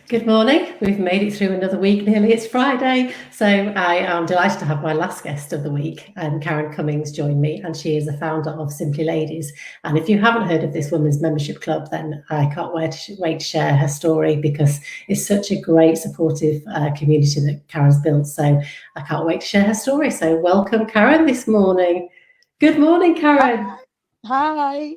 Good morning. We've made it through another week nearly. It's Friday. So I am delighted to have my last guest of the week, Carron Cummings, join me, and she is the founder of Simply Ladies. And if you haven't heard of this women's membership club, then I can't wait to share her story, because it's such a great supportive community that Carron's built. So I can't wait to share her story. So welcome, Carron, this morning. Good morning, Carron. Hi.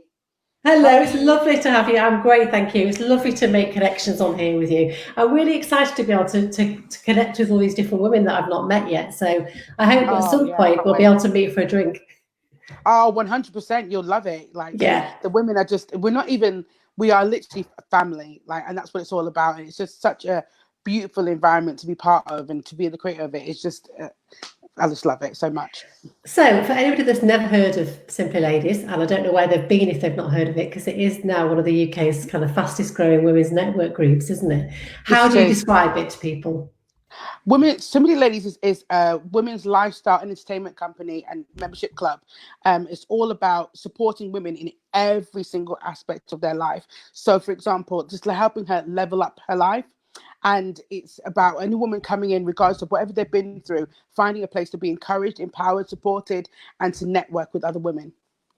Hello, How are it's you? lovely to have you. I'm great, thank you. It's lovely to make connections on here with you. I'm really excited to be able to connect with all these different women that I've not met yet. So I hope at Oh some yeah, I point can't we'll be wait. able to meet for a drink. Oh, 100%. You'll love it. Like Yeah. the women are just, we're not even, we are literally family. Like, and that's what it's all about. And it's just such a beautiful environment to be part of and to be the creator of it. It's just, I just love it so much. So for anybody that's never heard of Simply Ladies, and I don't know where they've been if they've not heard of it, because it is now one of the UK's kind of fastest growing women's network groups, isn't it? How It do you is. describe it to people? Women, Simply Ladies is a women's lifestyle and entertainment company and membership club. It's all about supporting women in every single aspect of their life. So, for example, just helping her level up her life. And it's about any woman coming in, regardless of whatever they've been through, finding a place to be encouraged, empowered, supported, and to network with other women.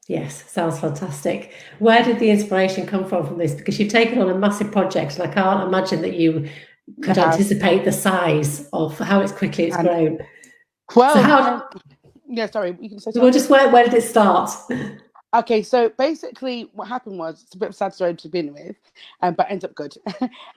Yes, sounds fantastic. Where did the inspiration come from this? Because you've taken on a massive project, and I can't imagine that you I could have. anticipate the size of how it's quickly it's And grown. So well, how, yeah, sorry, you can say well, something? just where did it start? Okay, so basically, what happened was it's a bit of a sad story to begin with, but ends up good.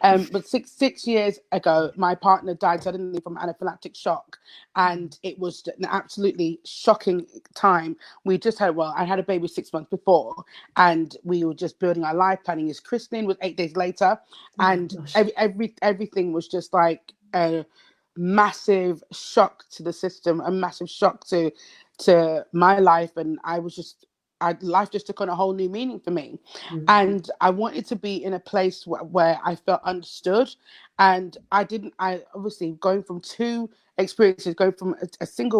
But six years ago, my partner died suddenly from anaphylactic shock, and it was an absolutely shocking time. We just had I had a baby 6 months before, and we were just building our life, planning his christening. Was 8 days later, Oh and gosh. everything was just like a massive shock to the system, a massive shock to my life, and I was just life just took on a whole new meaning for me. Mm. And I wanted to be in a place where I felt understood. And I obviously going from two experiences, going from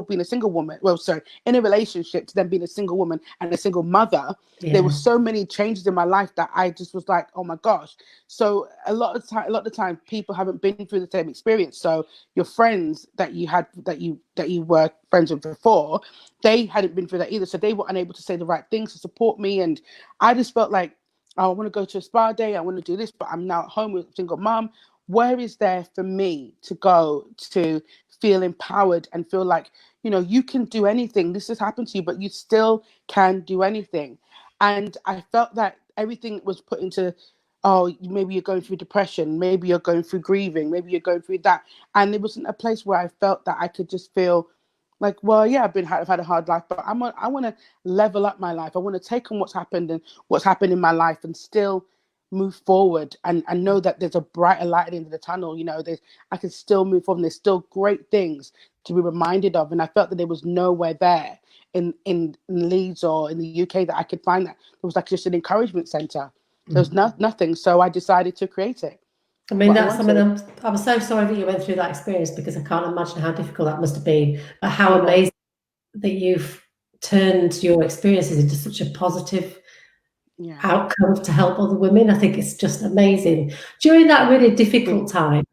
being a single woman, well, sorry, in a relationship to then being a single woman and a single mother, there were Yeah. so many changes in my life that I just was like, oh my gosh. So a lot of the time people haven't been through the same experience. So your friends that you were friends with before, they hadn't been through that either, so they were unable to say the right things to support me. And I just felt like, oh, I want to go to a spa day, I want to do this, but I'm now at home with a single mom. Where is there for me to go to feel empowered and feel like, you can do anything? This has happened to you, but you still can do anything. And I felt that everything was put into, oh, maybe you're going through depression, maybe you're going through grieving, maybe you're going through that. And it wasn't a place where I felt that I could just feel like, well, yeah, I've had a hard life, but I want to level up my life. I want to take on what's happened in my life and still move forward, and know that there's a brighter light at the end of the tunnel. I can still move forward. And there's still great things to be reminded of. And I felt that there was nowhere there in Leeds or in the UK that I could find that. There was like just an encouragement center. There was Mm. nothing. So I decided to create it. I mean, What I that's something wanted. I'm so sorry that you went through that experience, because I can't imagine how difficult that must have been. But how It was. amazing that you've turned your experiences into such a positive Yeah. outcome to help other women. I think it's just amazing. During that really difficult time,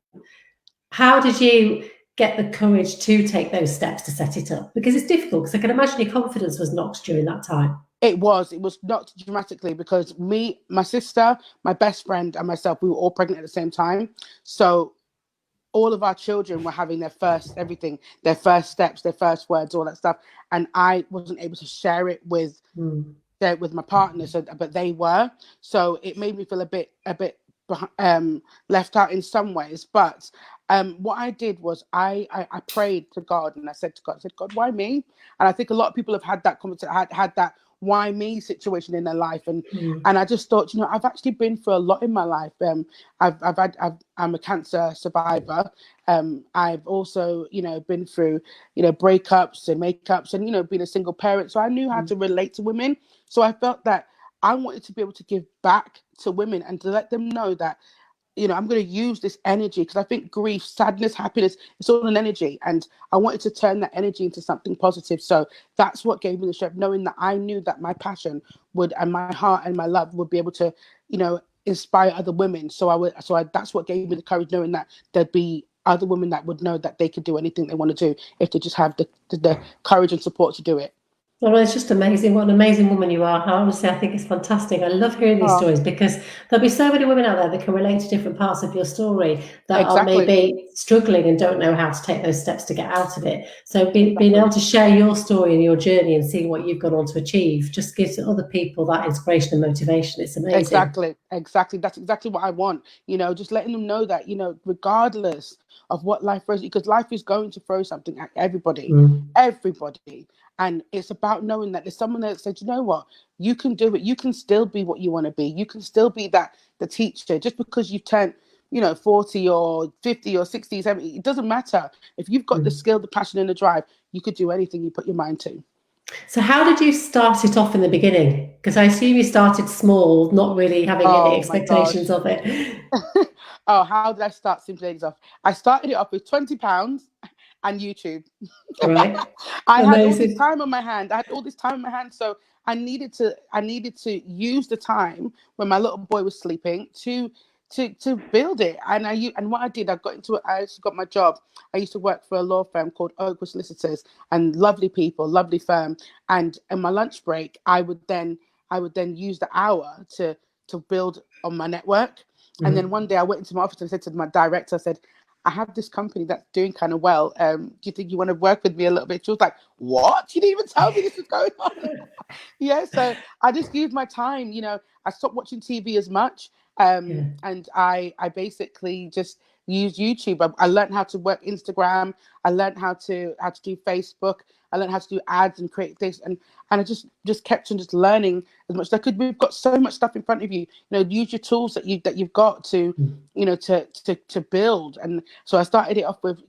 how did you get the courage to take those steps to set it up? Because it's difficult, because I can imagine your confidence was knocked during that time. It was not dramatically because me, my sister, my best friend, and myself, we were all pregnant at the same time. So all of our children were having their first everything, their first steps, their first words, all that stuff. And I wasn't able to Mm. share it with my partner, so but they were. So it made me feel a bit left out in some ways. But what I did was I prayed to God, and I said, God, why me? And I think a lot of people have had that had that why me situation in their life. and Mm. and I just thought, I've actually been through a lot in my life. I'm a cancer survivor. I've also, been through, breakups and makeups, and, being a single parent. So I knew how to Mm. relate to women. So I felt that I wanted to be able to give back to women and to let them know that, I'm going to use this energy, because I think grief, sadness, happiness, it's all an energy. And I wanted to turn that energy into something positive. So that's what gave me the strength, knowing that I knew that my passion would, and my heart and my love would be able to, you know, inspire other women. That's what gave me the courage, knowing that there'd be other women that would know that they could do anything they want to do if they just have the courage and support to do it. Well, it's just amazing. What an amazing woman you are. Honestly, I think it's fantastic. I love hearing these Oh, stories because there'll be so many women out there that can relate to different parts of your story that are exactly, maybe struggling and don't know how to take those steps to get out of it. So being exactly. able to share your story and your journey and seeing what you've gone on to achieve just gives other people that inspiration and motivation. It's amazing. Exactly. That's exactly what I want. Just letting them know that, regardless of what life throws, because life is going to throw something at everybody, Mm. everybody. And it's about knowing that there's someone that said, you know what, you can do it. You can still be what you want to be. You can still be the teacher, just because you've turned, 40 or 50 or 60, 70, it doesn't matter. If you've got the Mm. skill, the passion and the drive, you could do anything you put your mind to. So how did you start it off in the beginning? Because I assume you started small, not really having any Oh my expectations gosh. of it. Oh, how did I start Simply Ladies off? I started it off with £20 and YouTube. Right. I had all this Amazing. time on my hand. So I needed to use the time when my little boy was sleeping to build it. And what I did, I actually got my job. I used to work for a law firm called Oakwood Solicitors, and lovely people, lovely firm. And in my lunch break, I would then use the hour to build on my network. And then Mm. one day I went into my office and said to my director, I said, I have this company that's doing kind of well. Do you think you want to work with me a little bit? She was like, what? You didn't even tell me this was going on. Yeah, so I just used my time. I stopped watching TV as much. Yeah. And I basically just used YouTube. I learned how to work Instagram. I learned how to do Facebook. I learned how to do ads and create this, and I just kept on just learning as much as I could. We've got so much stuff in front of you. Use your tools that you've got to Mm. to build. And so I started it off with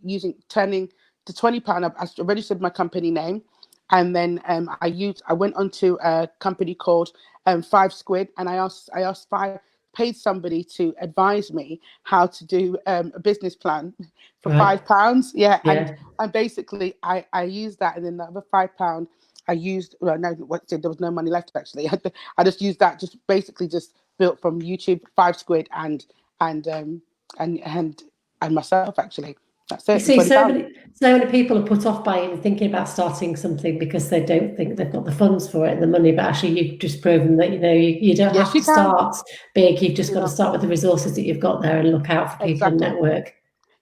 turning the £20. I registered my company name, and then I went onto a company called Five Squid, and paid somebody to advise me how to do a business plan for Right. £5. Yeah, and Yeah. and basically I used that, and then the other £5 I used. Well, no, there was no money left actually. I just used that, just basically just built from YouTube, Five Squid, and and and myself actually. That's You it. And see, so £20. many people are put off by even thinking about starting something because they don't think they've got the funds for it and the money. But actually, you've just proven that you don't Yes, have you to can. start big. You've just You got to know start with the resources that you've got there and look out for people and exactly. network.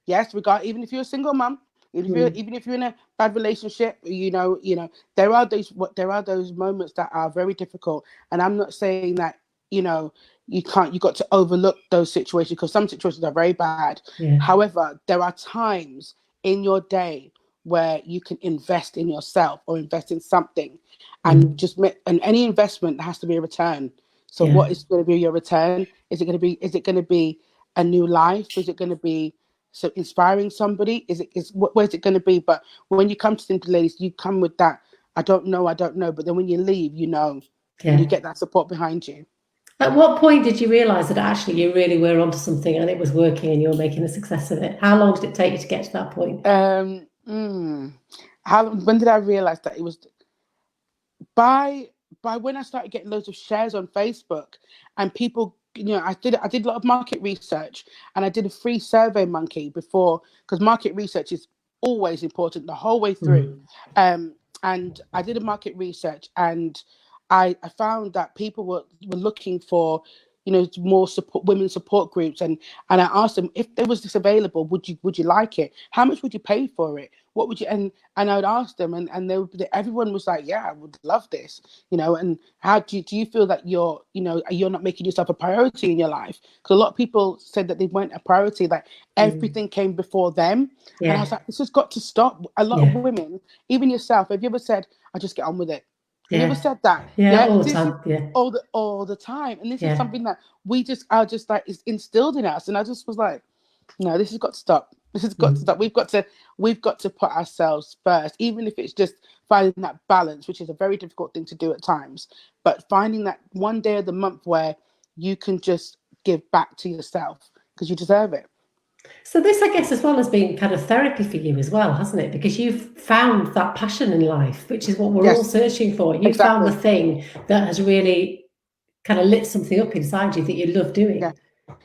Yes, even if you're a single mum, Mm. even if you're in a bad relationship, there are those moments that are very difficult. And I'm not saying that you got to overlook those situations, because some situations are very bad. Yeah. However, there are times in your day where you can invest in yourself or invest in something, and Mm. just and any investment has to be a return. So Yeah. what is going to be your return? Is it going to be a new life? Is it going to be inspiring somebody? Where's it going to be? But when you come to Simply Ladies, you come with that I don't know, but then when you leave, and you Yeah. get that support behind you. At what point did you realise that actually you really were onto something and it was working and you were making a success of it? How long did it take you to get to that point? um when did I realize that? It was by when I started getting loads of shares on Facebook, and people, I did a lot of market research, and I did a free Survey Monkey before, because market research is always important the whole way through. Mm. And I did a market research, and I found that people were looking for, more support, women support groups. And I asked them, if there was this available, would you like it? How much would you pay for it? What would you? And I would ask them, and everyone was like, yeah, I would love this. And how do you feel that you're not making yourself a priority in your life? Because a lot of people said that they weren't a priority, like Mm. everything came before them. And I Yeah. was like, this has got to stop. A lot of Yeah. women, even yourself, have you ever said, I just get on with it? Have you ever Yeah. said that? Yeah. Yeah, All the this is time. Yeah. all the time. And this is Yeah. something that we just are just like is instilled in us. And I just was like, no, this has got to stop. This has got to Mm. stop. We've got to put ourselves first, even if it's just finding that balance, which is a very difficult thing to do at times. But finding that one day of the month where you can just give back to yourself, because you deserve it. So this, I guess, as well has been kind of therapy for you as well, hasn't it? Because you've found that passion in life, which is what we're all Yes, searching for. You've found the exactly. thing that has really kind of lit something up inside you that you love Yeah. doing.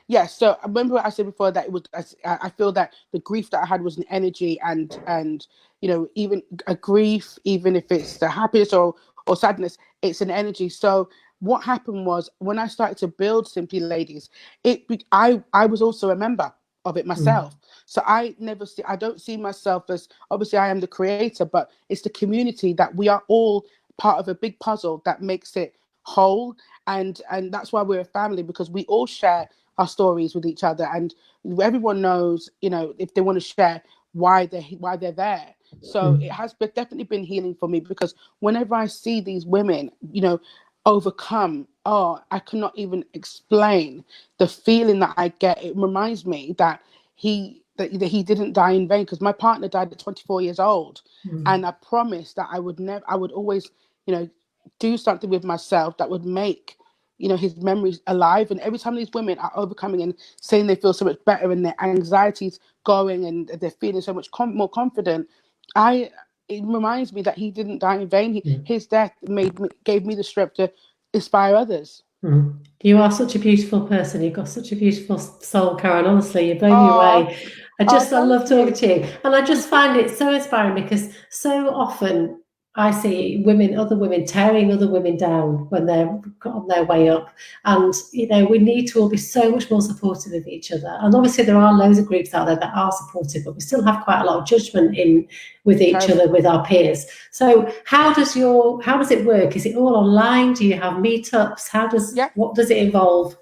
Yeah, so I remember I said before that it was. I feel that the grief that I had was an energy, and even a grief, even if it's the happiness or sadness, it's an energy. So what happened was when I started to build Simply Ladies, I was also a member of it Mm, myself. So I don't see myself as, obviously I am the creator, but it's the community that we are all part of a big puzzle that makes it whole, and that's why we're a family, because we all share our stories with each other, and everyone knows, if they want to share why they're there. So it mm, has definitely been healing for me, because whenever I see these women, overcome, oh, I cannot even explain the feeling that I get. It reminds me that he didn't die in vain, because my partner died at 24 years old, mm, and I promised that I would always, you know, do something with myself that would make his memories alive. And every time these women are overcoming and saying they feel so much better and their anxieties going and they're feeling so much more confident, I it reminds me that he didn't die in vain. mm, His death gave me the strength to inspire others. mm. You are such a beautiful person. You've got such a beautiful soul, Karen. Honestly, you blow me Oh, away. oh, I thank love talking you. to you. And I just find it so inspiring because so often I see other women tearing other women down when they're on their way up. And, we need to all be so much more supportive of each other. And obviously there are loads of groups out there that are supportive, but we still have quite a lot of judgment in with each Terrible. other, with our peers. So how does it work? Is it all online? Do you have meetups? Yeah. What does it involve?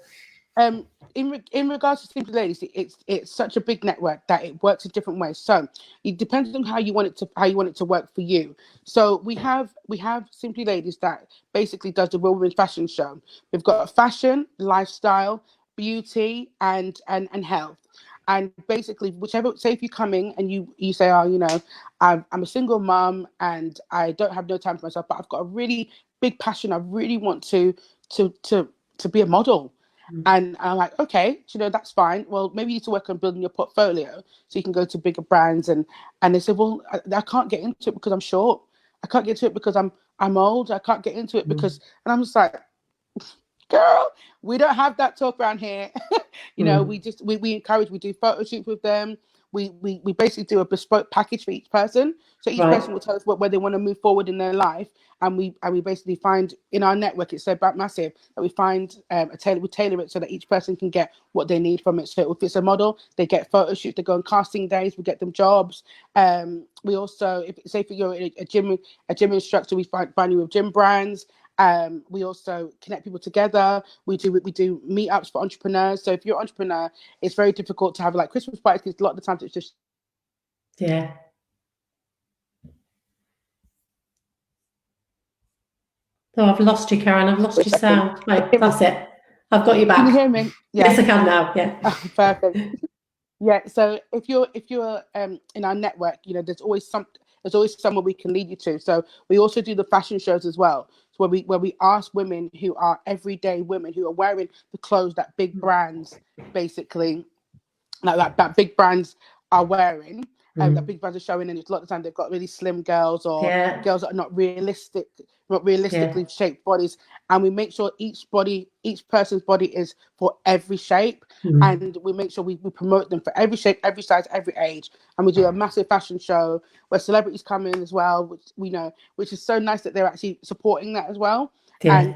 um in regards to Simply Ladies, it's such a big network that it works in different ways. So it depends on how you want it to work for you. So we have Simply Ladies that basically does the Real Women fashion show. We've got fashion, lifestyle, beauty, and health. And basically, whichever, say if you're coming and you say, oh, I'm a single mom and I don't have no time for myself, but I've got a really big passion. I really want to to to be a model. And I'm like, okay, that's fine. Well, maybe you need to work on building your portfolio so you can go to bigger brands. And they said, well, I can't get into it because I'm short. I can't get into it because I'm old. I can't get into it Mm, because, and I'm just like, girl, we don't have that talk around here. mm, We encourage, we do photo shoots with them. We basically do a bespoke package for each person. So each right. person will tell us where they want to move forward in their life, and we basically find in our network, it's so massive that we find we tailor it so that each person can get what they need from it. So if it's a model, they get photo shoots, they go on casting days, we get them jobs. We also, if say if you're a gym instructor, we find you with gym brands. We also connect people together. We do meetups for entrepreneurs. So if you're an entrepreneur, it's very difficult to have like Christmas parties because a lot of the times it's just Yeah. Oh, I've lost you, Karen. I've for lost a your second. sound. No, that's it. I've got you Can you hear back. me? Yes, Yeah. I can now. Yeah. Perfect. Yeah, so if you're in our network, there's always someone we can lead you to. So we also do the fashion shows as well. So where we ask women who are everyday women who are wearing the clothes that big brands basically that big brands are wearing, that Mm. big brands are showing, and a lot of the time they've got really slim girls or Yeah. girls that are not Yeah. realistically shaped bodies, and we make sure each person's body is for every shape, Mm. and we make sure we promote them for every shape, every size, every age, and we do a massive fashion show where celebrities come in as well, which we know, which is so nice that they're actually supporting that as well, Yeah.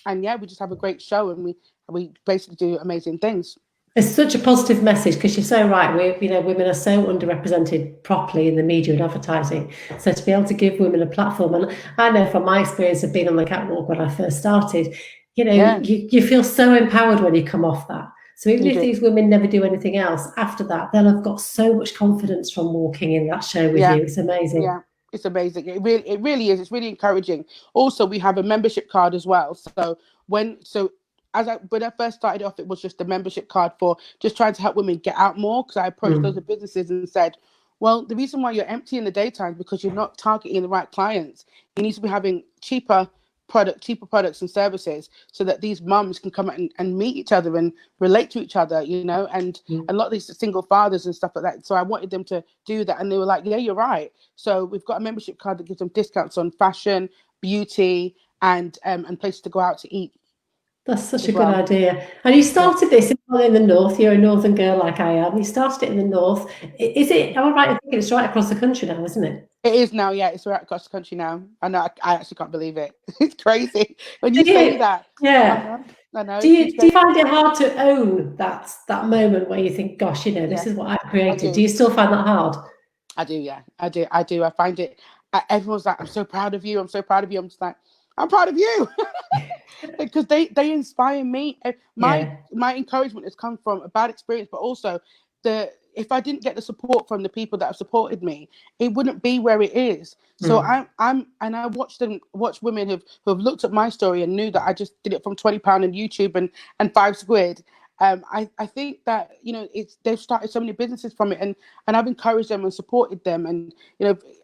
and yeah, we just have a great show, and we basically do amazing things. It's such a positive message because you're so right. Women are so underrepresented properly in the media and advertising. So to be able to give women a platform, and I know from my experience of being on the catwalk when I first started, Yeah, you feel so empowered when you come off that. So even you if do. these women never do anything else after that, they'll have got so much confidence from walking in that show with Yeah, you. It's amazing. yeah, it's amazing. It really is. It's really encouraging. Also, we have a membership card as well. So when I first started off, it was just a membership card for just trying to help women get out more. Because I approached those Mm. businesses and said, well, the reason why you're empty in the daytime is because you're not targeting the right clients. You need to be having cheaper products and services so that these mums can come and meet each other and relate to each other, and Mm. a lot of these single fathers and stuff like that. So I wanted them to do that, and they were like, yeah, you're right. So we've got a membership card that gives them discounts on fashion, beauty, and places to go out to eat. That's such a as good well. idea. And you Yeah. started this in the north. You're a northern girl like I am. You started it in the north. Is it? Am I right in thinking it's right across the country now, isn't it? It is now, yeah. It's right across the country now. I know. I actually can't believe it. It's crazy when you Do say you? that. I Yeah. know. I know. Do It's you do you crazy. find it hard to own that moment where you think, gosh, this Yeah, is what I've I created? Do do. you still find that hard? I do. Yeah, I do. I do. I find it. Everyone's like, "I'm so proud of you. I'm so proud of you." I'm just like, "I'm proud of you," because they inspire me. Yeah. My encouragement has come from a bad experience, but also the if I didn't get the support from the people that have supported me, it wouldn't be where it is. So Mm, I'm and I watch women who have looked at my story and knew that I just did it from £20 on YouTube and £5. I think that they've started so many businesses from it, and I've encouraged them and supported them, and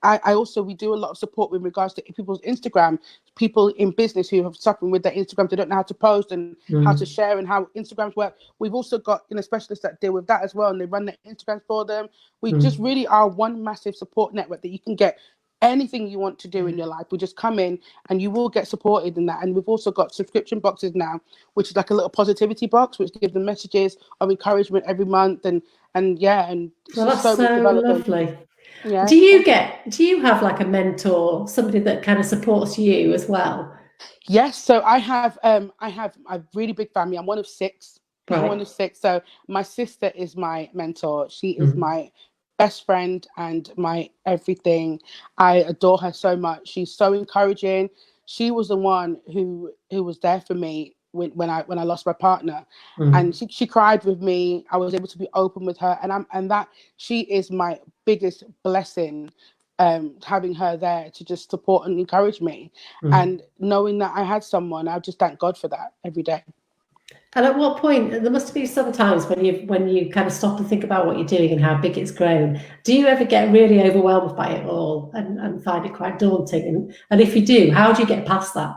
I also we do a lot of support with regards to people's Instagram, people in business who have suffering with their Instagram, they don't know how to post and how to mm, share and how Instagrams work. We've also got specialists that deal with that as well, and they run their Instagrams for them. We just mm. really are one massive support network that you can get anything you want to do in your life. We just come in and you will get supported in that. And we've also got subscription boxes now, which is like a little positivity box, which gives them messages of encouragement every month. And yeah, and it's Well, just that's so much so development. lovely. Yeah. Do you have like a mentor, somebody that kind of supports you as well? Yes, so I have a really big family. I'm one of six. I'm one Right. of six. So my sister is my mentor. She is Mm, my best friend and my everything. I adore her so much. She's so encouraging. She was the one who was there for me when I lost my partner. And mm, she cried with me. I was able to be open with her. And that she is my biggest blessing, having her there to just support and encourage me, mm. and knowing that I had someone. I just thank God for that every day. And at what point, there must be some times when you kind of stop and think about what you're doing and how big it's grown. Do you ever get really overwhelmed by it all and find it quite daunting? And if you do, how do you get past that?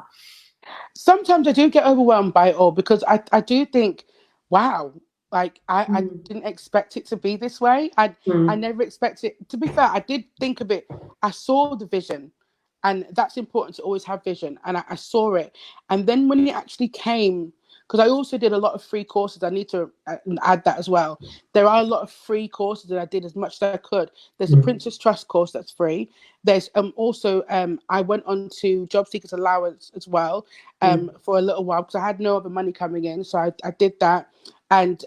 Sometimes I do get overwhelmed by it all, because I do think, wow, like I Mm, didn't expect it to be this way. I mm, never expected it. To be fair, I did think of it. I saw the vision, and that's important to always have vision. And I saw it, and then when it actually came, because I also did a lot of free courses. I need to add that as well. There are a lot of free courses that I did as much as I could. There's a mm, Princess Trust course that's free. There's also I went on to Job Seekers Allowance as well, mm, for a little while, because I had no other money coming in. So I did that, and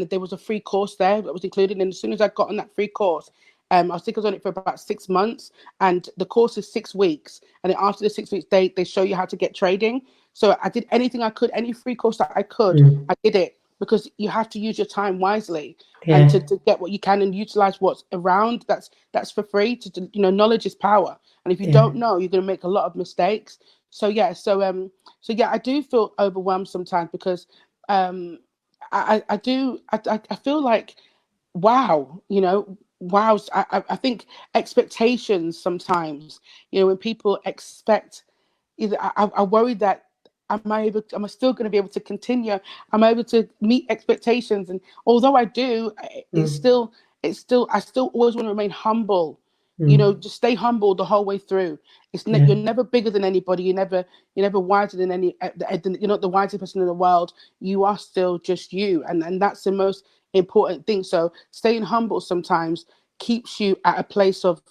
there was a free course there that was included. And as soon as I got on that free course, I think I was on it for about 6 months, and the course is 6 weeks. And then after the 6 weeks, they show you how to get trading. So I did anything I could, any free course that I could, mm. I did it, because you have to use your time wisely, and Yeah, to get what you can and utilize what's around. That's for free. Knowledge is power, and if you yeah, don't know, you're going to make a lot of mistakes. So yeah, so yeah, I do feel overwhelmed sometimes, because um, I do I feel like, wow, wow. I think expectations sometimes, when people expect, either I worry that, am I still going to be able to continue? Am I able to meet expectations? And although I do, mm, it's still I still always want to remain humble. mm, Just stay humble the whole way through. yeah, You're never bigger than anybody. You're never wiser than you're not the wisest person in the world. You are still just you, and that's the most important thing. So staying humble sometimes keeps you at a place of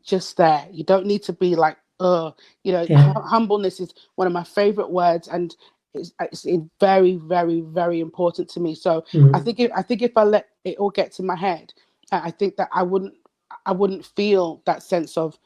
just there. You don't need to be like, yeah, humbleness is one of my favorite words, and it's very, very, very important to me. So mm, I think if I let it all get to my head, I think that I wouldn't feel that sense of,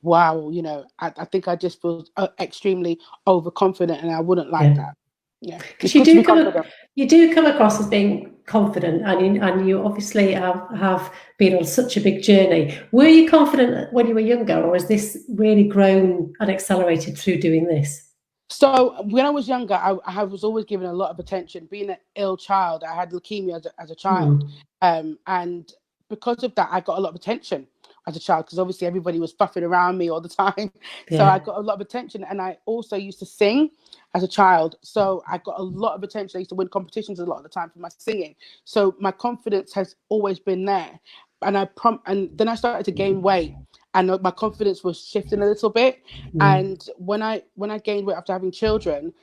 wow. I think I just feel extremely overconfident, and I wouldn't like yeah. that. Yeah, it's Because good to be confident. you do come across as being confident, and you obviously have been on such a big journey. Were you confident when you were younger, or has this really grown and accelerated through doing this? So when I was younger, I was always given a lot of attention. Being an ill child, I had leukemia as a child, Mm, and because of that, I got a lot of attention as a child, because obviously everybody was fuffing around me all the time. So I yeah. got a lot of attention, and I also used to sing as a child. So I got a lot of attention. I used to win competitions a lot of the time for my singing. So my confidence has always been there, and then I started to gain weight, and my confidence was shifting a little bit. Mm, And when I gained weight after having children,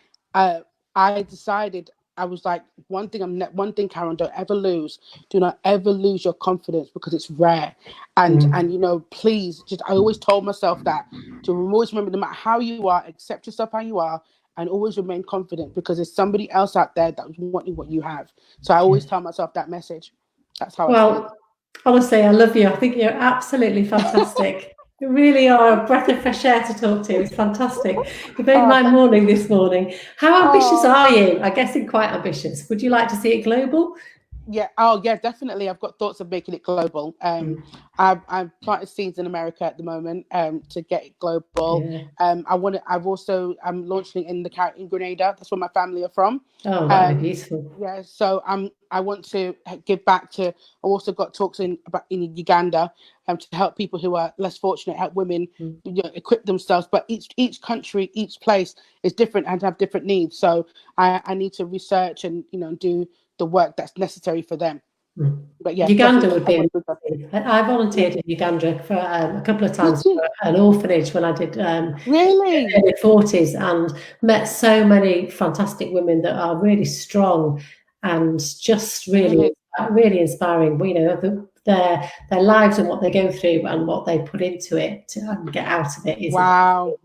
I decided, I was like, one thing, Carron, don't ever lose. Do not ever lose your confidence, because it's rare. And please, just, I always told myself that, to always remember, no matter how you are, accept yourself how you are, and always remain confident, because there's somebody else out there that's wanting what you have. So I always tell myself that message. That's how I see it. Honestly, I love you. I think you're absolutely fantastic. You really are a breath of fresh air to talk to. It's fantastic. You made my morning this morning. How ambitious are you? I'm guessing quite ambitious. Would you like to see it global? Yeah. Oh, yeah, definitely. I've got thoughts of making it global. I've planted seeds in America at the moment to get it global. Yeah. I'm launching in Grenada. That's where my family are from. Oh, that'd be beautiful. Yeah. So I want to give back to. I've also got talks in Uganda to help people who are less fortunate, help women equip themselves. But each country, each place is different and have different needs. So I need to research and do the work that's necessary for them. But yeah, Uganda would be amazing. I volunteered in Uganda for a couple of times for an orphanage when I did really early 40s, and met so many fantastic women that are really strong and just really inspiring. Their lives and what they go through and what they put into it and get out of it is wow.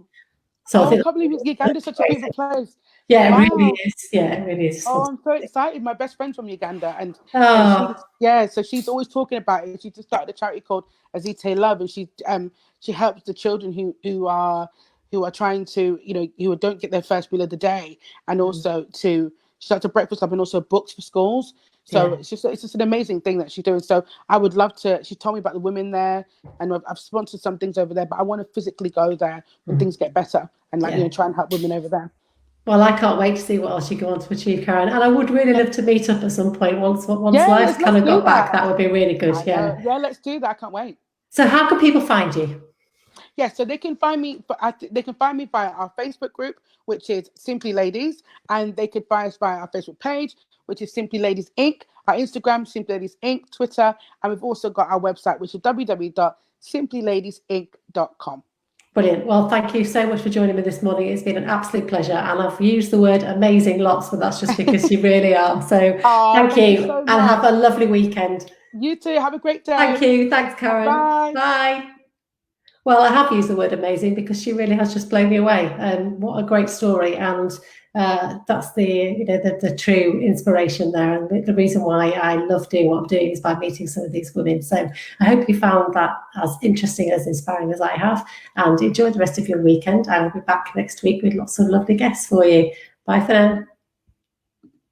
So I can't believe Uganda is such a beautiful place. Yeah, it really is. Yeah, it really is. Oh, I'm so excited. My best friend's from Uganda, and so she's always talking about it. She just started a charity called Azite Love, and she helps the children who are trying to who don't get their first meal of the day, and also she starts a breakfast club and also books for schools. So it's just an amazing thing that she's doing. So I would love to. She told me about the women there, and I've sponsored some things over there, but I want to physically go there when things get better and try and help women over there. Well, I can't wait to see what else you go on to achieve, Carron. And I would really love to meet up at some point once life's kind of got back. That would be really good. Yeah, let's do that. I can't wait. So how can people find you? Yeah, so they can find me. They can find me via our Facebook group, which is Simply Ladies, and they could find us via our Facebook page, which is Simply Ladies Inc. Our Instagram, Simply Ladies Inc. Twitter, and we've also got our website, which is www.simplyladiesInc.com. Brilliant. Well, thank you so much for joining me this morning. It's been an absolute pleasure, and I've used the word amazing lots, but that's just because you really are. So thank you, and have a lovely weekend. You too. Have a great day. Thank you. Thanks, Carron. Bye. Bye. Well, I have used the word amazing because she really has just blown me away. What a great story, and that's the true inspiration there, and the reason why I love doing what I'm doing is by meeting some of these women. So I hope you found that as interesting, as inspiring as I have, and enjoy the rest of your weekend. I will be back next week with lots of lovely guests for you. Bye for now.